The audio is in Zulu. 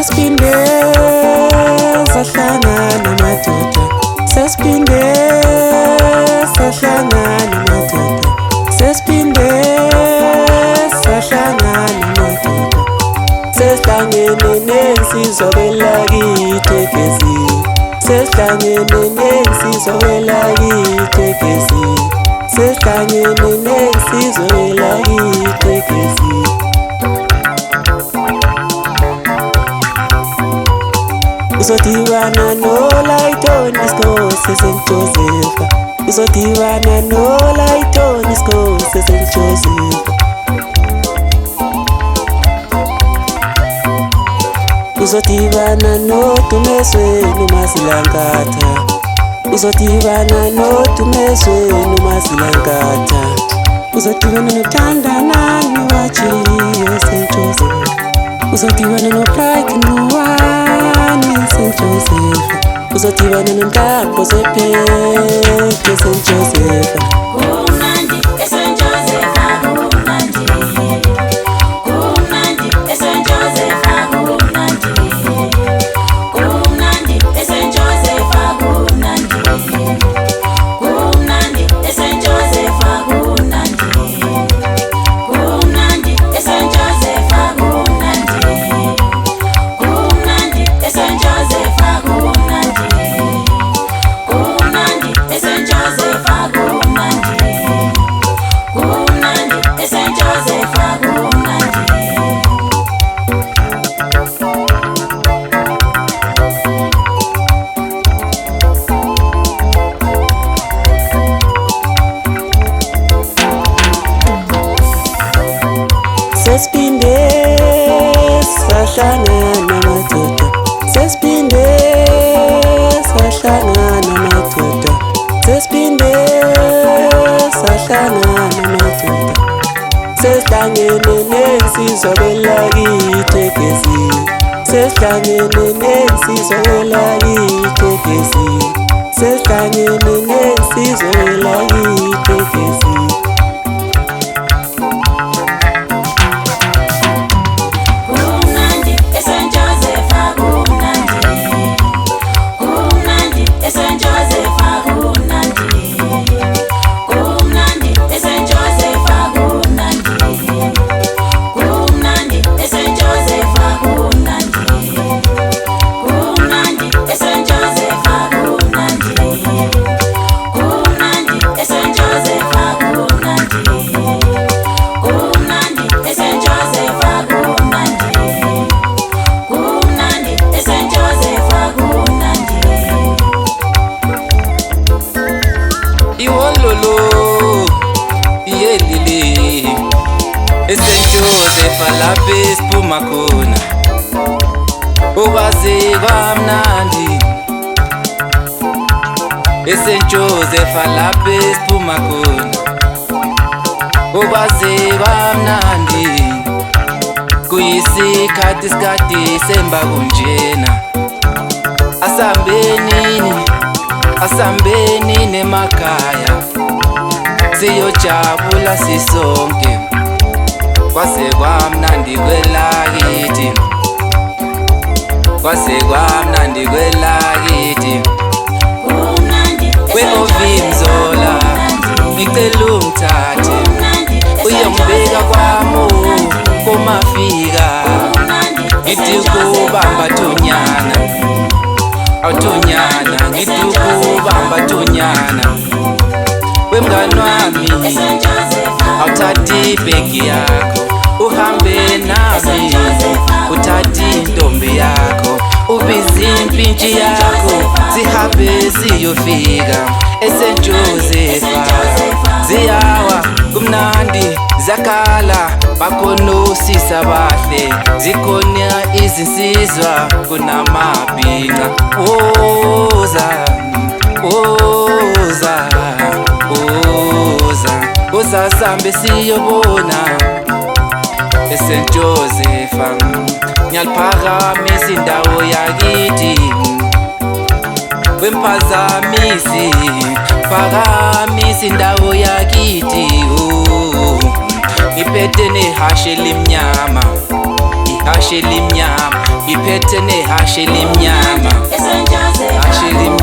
Sesiphinde sahlangana madoda, sesiphinde sahlangana madoda, sesiphinde sahlangana madoda, sesihlangene nensizwa kwelakithi eGezini, sesihlangene nensizwa kwelakithi eGezini, sesihlangene nensizwa kwelakithi eGezini. Uzodibana noLayitoni Sikhosi St. Joseph, uzodibana noLayitoni Sikhosi St. Joseph, uzodibana noDumezweni uMasilankatha, uzodibana noDumezweni uMasilankatha, uzodibana noThandanani waJiye St. Joseph, uzodibana noPride Nuwani St. Joseph, uzodibana noNtambo Zephephe St. Joseph. Kumnandi eSt. Joseph, kumnandi. Kumnandi eSt. Joseph, kumnandi. Kumnandi eSt. Joseph, kumnandi. Kumnandi eSt. Joseph, kumnandi. Kumnandi eSt. Joseph, kumnandi. Kumnandi eSt. Joseph, kumnandi. Kumnandi eSt. Joseph, kumnandi. Kumnandi eSt. Joseph, kumnandi. Sesiphinde sahlangana madoda, sesiphinde sahlangana madoda, sesiphinde sahlangana madoda, sesihlangene nensizwa kwelakithi eGezini, sesihlangene nensizwa kwelakithi eGezini, sesihlangene nensizwa kwelakithi eGezini. Kumnandi eSt. Joseph, kumnandi. Kumnandi eSt. Joseph, kumnandi. Kumnandi eSt. Joseph, kumnandi. Kumnandi eSt. Joseph, kumnandi. Kumnandi eSt. Joseph, kumnandi. Kumnandi eSt. Joseph, kumnandi. Kumnandi eSt. Joseph, kumnandi. Kumnandi eSt. Joseph, kumnandi. Iwololo iyelili eSt. Joseph lapha esiphuma khona, ukwazi kwamnandi eSt. Joseph lapha esiphuma khona, ukwazi kwamnandi. Kuyisikhathi isikhathi semba kunjena, asambeni nemakhaya, siyojabula sisonke, kwase kwamnandi kwelakithi, kwase kwamnandi kwelakithi. Kumnandi We-Ovimzola ngicela ungithathe uyongibeka kwamo komafika, ngithi ukubamba Thonyana, awuThonyana, ngithi ukubamba Thonyana. Wemngani wami awuthathe ibhegi yakho uhambe nami, uthathe intombi yakho ubize impintshi yakho, sihambe siyofika eSt. Joseph. Ziyawa kumnandi zakhala, bakhona osisi abahle, zikhona izinsizwa kunamabhinqa. Woza woza woza woza sambe siyobona eSt. Joseph. Ngiyaliphakamisa indawo yakithi, wemphazamisi phakamisa indawo yakithi. Ngiphethe nehashe elimnyama, ihashe limnyama, ngiphethe nehashe limnyama, St. Joseph hashe limnyama.